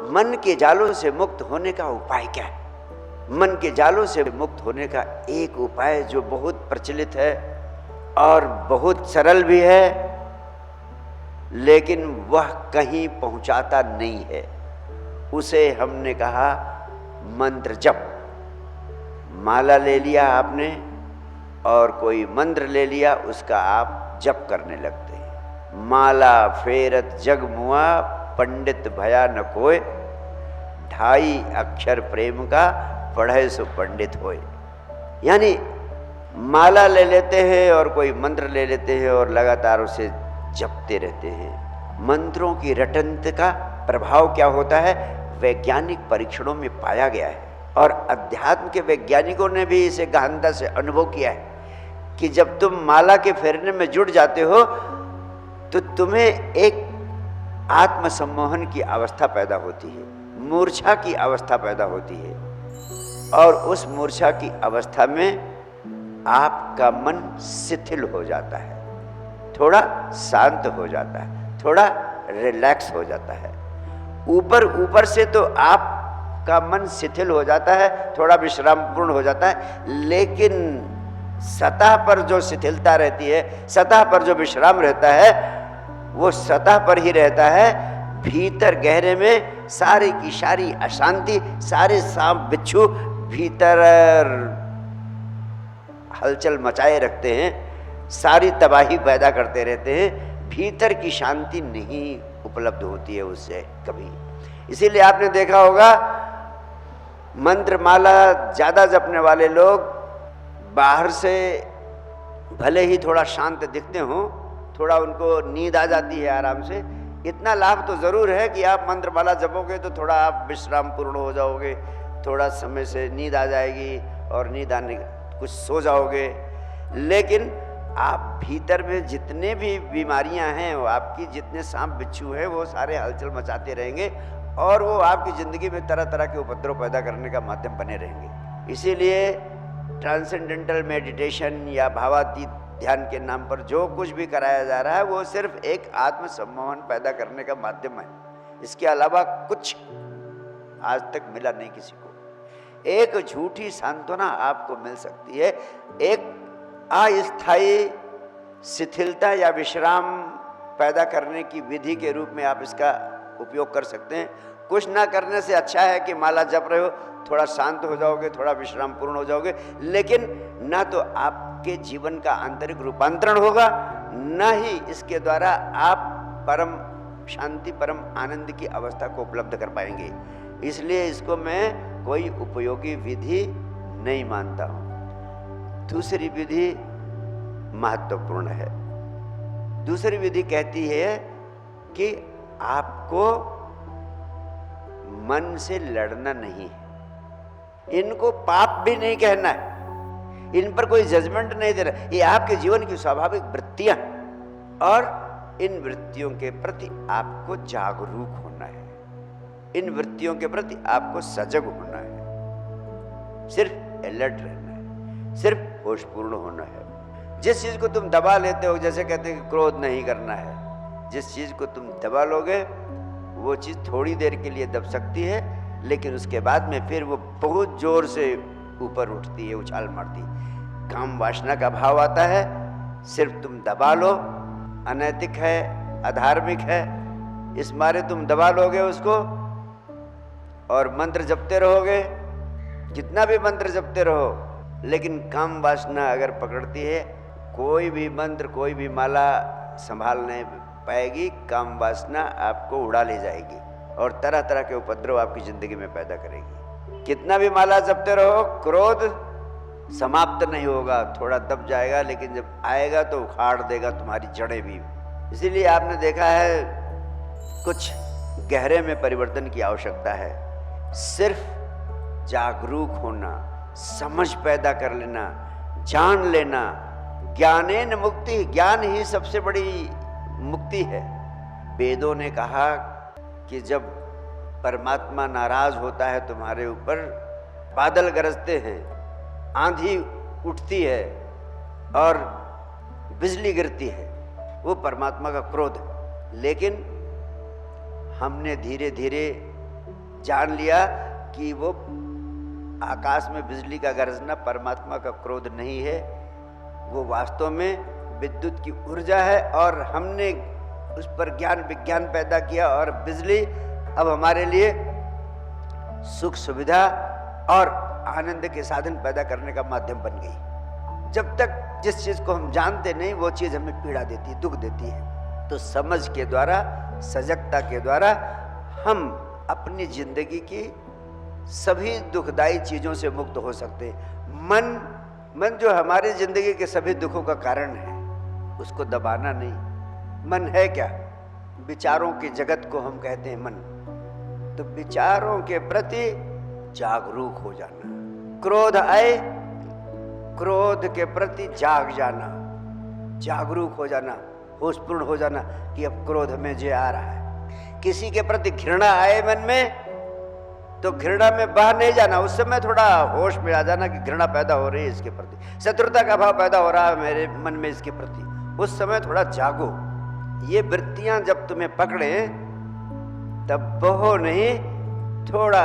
मन के जालों से मुक्त होने का उपाय क्या है? मन के जालों से मुक्त होने का एक उपाय जो बहुत प्रचलित है और बहुत सरल भी है, लेकिन वह कहीं पहुंचाता नहीं है, उसे हमने कहा मंत्र जप। माला ले लिया आपने और कोई मंत्र ले लिया, उसका आप जप करने लगते हैं। माला फेरत जग मुआ, पंडित भया न कोय, 2.5 अक्षर प्रेम का, पढ़े सो पंडित होए। यानी माला ले लेते हैं और कोई मंत्र ले लेते हैं और लगातार उसे जपते रहते हैं। मंत्रों की रटंत का प्रभाव क्या होता है, वैज्ञानिक परीक्षणों में पाया गया है और अध्यात्म के वैज्ञानिकों ने भी इसे गहनता से अनुभव किया है कि जब तुम माला के फेरने में जुट जाते हो तो तुम्हें एक आत्मसम्मोहन की अवस्था पैदा होती है, मूर्छा की अवस्था पैदा होती है और उस मूर्छा की अवस्था में आपका मन शिथिल हो जाता है, थोड़ा शांत हो जाता है, थोड़ा रिलैक्स हो जाता है। ऊपर से तो आपका मन शिथिल हो जाता है, थोड़ा विश्रामपूर्ण हो जाता है, लेकिन सतह पर जो शिथिलता रहती है, सतह पर जो विश्राम रहता है, वो सतह पर ही रहता है। भीतर गहरे में सारी की सारी अशांति, सारे सांप बिच्छू भीतर हलचल मचाए रखते हैं, सारी तबाही पैदा करते रहते हैं। भीतर की शांति नहीं उपलब्ध होती है उससे कभी। इसीलिए आपने देखा होगा मंत्र माला ज़्यादा जपने वाले लोग बाहर से भले ही थोड़ा शांत दिखते हों, थोड़ा उनको नींद आ जाती है आराम से, इतना लाभ तो ज़रूर है कि आप मंत्र माला जपोगे तो थोड़ा आप विश्राम पूर्ण हो जाओगे, थोड़ा समय से नींद आ जाएगी और नींद आने कुछ सो जाओगे। लेकिन आप भीतर में जितने भी बीमारियां हैं, वो आपकी जितने सांप बिच्छू हैं, वो सारे हलचल मचाते रहेंगे और वो आपकी ज़िंदगी में तरह तरह के उपद्रव पैदा करने का माध्यम बने रहेंगे। इसीलिए ट्रांसेंडेंटल मेडिटेशन या भावातीत ध्यान के नाम पर जो कुछ भी कराया जा रहा है, वो सिर्फ एक आत्मसम्मोहन पैदा करने का माध्यम है। इसके अलावा कुछ आज तक मिला नहीं किसी को। एक झूठी सांत्वना आपको मिल सकती है, एक अस्थायी शिथिलता या विश्राम पैदा करने की विधि के रूप में आप इसका उपयोग कर सकते हैं। कुछ ना करने से अच्छा है कि माला जप रहे हो, थोड़ा शांत हो जाओगे, थोड़ा विश्राम पूर्ण हो जाओगे, लेकिन ना तो आपके जीवन का आंतरिक रूपांतरण होगा, न ही इसके द्वारा आप परम शांति, परम आनंद की अवस्था को उपलब्ध कर पाएंगे। इसलिए इसको मैं कोई उपयोगी विधि नहीं मानता हूँ। दूसरी विधि महत्वपूर्ण है। दूसरी विधि कहती है कि आपको मन से लड़ना नहीं है, इनको पाप भी नहीं कहना है, इन पर कोई जजमेंट नहीं देना। ये आपके जीवन की स्वाभाविक वृत्तियां और इन वृत्तियों के प्रति आपको जागरूक होना है, इन वृत्तियों के प्रति आपको सजग होना है, सिर्फ अलर्ट रहना है, सिर्फ होशपूर्ण होना है। जिस चीज को तुम दबा लेते हो, जैसे कहते हैं कि क्रोध नहीं करना है, जिस चीज को तुम दबा लोगे वो चीज थोड़ी देर के लिए दब सकती है, लेकिन उसके बाद में फिर वो बहुत जोर से ऊपर उठती है, उछाल मारती है। काम वासना का भाव आता है, सिर्फ तुम दबा लो, अनैतिक है, अधार्मिक है, इस मारे तुम दबा लोगे उसको और मंत्र जपते रहोगे, जितना भी मंत्र जपते रहो, लेकिन काम वासना अगर पकड़ती है, कोई भी मंत्र, कोई भी माला संभाल नहीं पाएगी। काम वासना आपको उड़ा ले जाएगी और तरह तरह के उपद्रव आपकी जिंदगी में पैदा करेगी। कितना भी माला जपते रहो, क्रोध समाप्त नहीं होगा, थोड़ा दब जाएगा, लेकिन जब आएगा तो उखाड़ देगा तुम्हारी जड़ें भी। इसीलिए आपने देखा है कुछ गहरे में परिवर्तन की आवश्यकता है। सिर्फ जागरूक होना, समझ पैदा कर लेना, जान लेना, ज्ञानेन मुक्ति, ज्ञान ही सबसे बड़ी मुक्ति है। वेदों ने कहा कि जब परमात्मा नाराज होता है तुम्हारे ऊपर, बादल गरजते हैं, आंधी उठती है और बिजली गिरती है, वो परमात्मा का क्रोध है। लेकिन हमने धीरे धीरे जान लिया कि वो आकाश में बिजली का गरजना परमात्मा का क्रोध नहीं है, वो वास्तव में विद्युत की ऊर्जा है और हमने उस पर ज्ञान विज्ञान पैदा किया और बिजली अब हमारे लिए सुख सुविधा और आनंद के साधन पैदा करने का माध्यम बन गई। जब तक जिस चीज को हम जानते नहीं वो चीज हमें पीड़ा देती है, दुख देती है। तो समझ के द्वारा, सजगता के द्वारा हम अपनी जिंदगी की सभी दुखदाई चीजों से मुक्त हो सकते हैं। मन जो हमारी जिंदगी के सभी दुखों का कारण है, उसको दबाना नहीं। मन है क्या? विचारों के जगत को हम कहते हैं मन। तो विचारों के प्रति जागरूक हो जाना। क्रोध आए, क्रोध के प्रति जाग जाना, जागरूक हो जाना, होशपूर्ण हो जाना कि अब क्रोध में जे आ रहा है। किसी के प्रति घृणा आए मन में तो घृणा में बह नहीं जाना, उस समय थोड़ा होश में आ जाना कि घृणा पैदा हो रही है इसके प्रति, शत्रुता का भाव पैदा हो रहा है मेरे मन में इसके प्रति, उस समय थोड़ा जागो। ये वृत्तियां जब तुम्हें पकड़े तब बहो नहीं, थोड़ा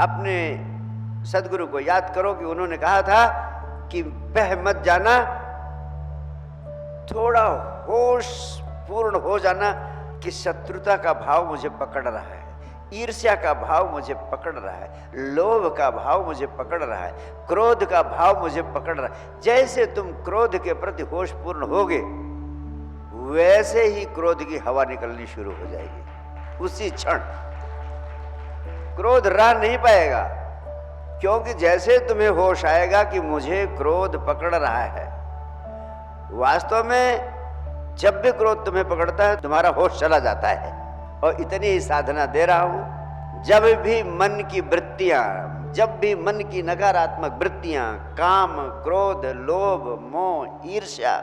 अपने सदगुरु को याद करो कि उन्होंने कहा था कि बह मत जाना, थोड़ा होश पूर्ण हो जाना कि शत्रुता का भाव मुझे पकड़ रहा है, ईर्ष्या का भाव मुझे पकड़ रहा है, लोभ का भाव मुझे पकड़ रहा है, क्रोध का भाव मुझे पकड़ रहा है। जैसे तुम क्रोध के प्रति होशपूर्ण होगे वैसे ही क्रोध की हवा निकलनी शुरू हो जाएगी। उसी क्षण क्रोध रह नहीं पाएगा, क्योंकि जैसे तुम्हें होश आएगा कि मुझे क्रोध पकड़ रहा है, वास्तव में जब भी क्रोध तुम्हें पकड़ता है तुम्हारा होश चला जाता है। और इतनी ही साधना दे रहा हूं, जब भी मन की वृत्तियां, जब भी मन की नकारात्मक वृत्तियां, काम, क्रोध, लोभ, मोह, ईर्ष्या,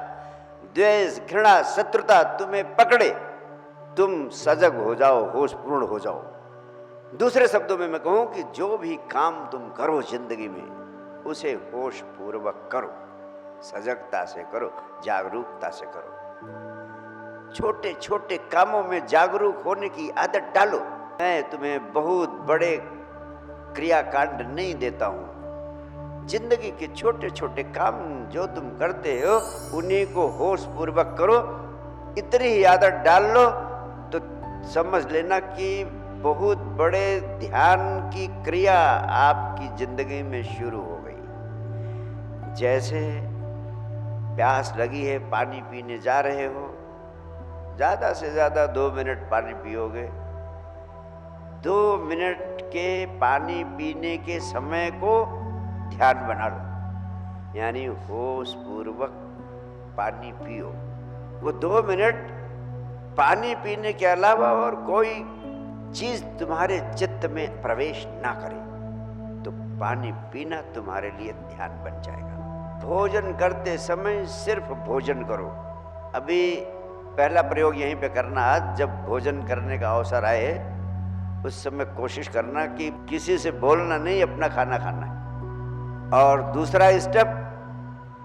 द्वेष, घृणा, शत्रुता तुम्हें पकड़े, तुम सजग हो जाओ, होशपूर्ण हो जाओ। दूसरे शब्दों में मैं कहूं कि जो भी काम तुम करो जिंदगी में उसे होश पूर्वक करो, सजगता से करो, जागरूकता से करो। छोटे छोटे कामों में जागरूक होने की आदत डालो। मैं तुम्हें बहुत बड़े क्रियाकांड नहीं देता हूं, जिंदगी के छोटे छोटे काम जो तुम करते हो उन्हीं को होश पूर्वक करो। इतनी ही आदत डाल लो तो समझ लेना कि बहुत बड़े ध्यान की क्रिया आपकी जिंदगी में शुरू हो गई। जैसे प्यास लगी है, पानी पीने जा रहे हो, ज्यादा से ज्यादा 2 मिनट पानी पियोगे। 2 मिनट के पानी पीने के समय को ध्यान बना लो, यानी होश पूर्वक पानी पियो। वो 2 मिनट पानी पीने के अलावा और कोई चीज तुम्हारे चित्त में प्रवेश ना करे तो पानी पीना तुम्हारे लिए ध्यान बन जाएगा। भोजन करते समय सिर्फ भोजन करो। अभी पहला प्रयोग यहीं पे करना। आज जब भोजन करने का अवसर आए उस समय कोशिश करना कि किसी से बोलना नहीं, अपना खाना खाना है। और दूसरा स्टेप,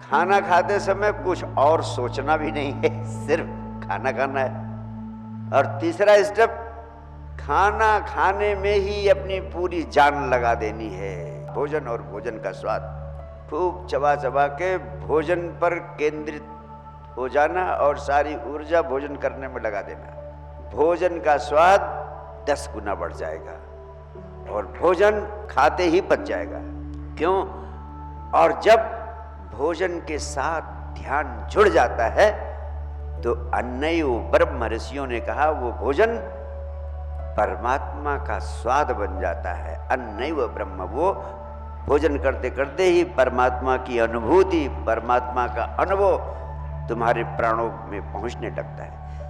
खाना खाते समय कुछ और सोचना भी नहीं है, सिर्फ खाना खाना है। और तीसरा स्टेप, खाना खाने में ही अपनी पूरी जान लगा देनी है। भोजन और भोजन का स्वाद खूब चबा चबा के भोजन पर केंद्रित हो जाना और सारी ऊर्जा भोजन करने में लगा देना। भोजन का स्वाद 10 गुना बढ़ जाएगा और भोजन खाते ही पच जाएगा। क्यों? और जब भोजन के साथ ध्यान जुड़ जाता है तो अन्नयो ब्रह्म, ऋषियों ने कहा वो भोजन परमात्मा का स्वाद बन जाता है। अन्नैव ब्रह्म, वो भोजन करते करते ही परमात्मा की अनुभूति, परमात्मा का अनुभव तुम्हारे प्राणों में पहुंचने लगता है।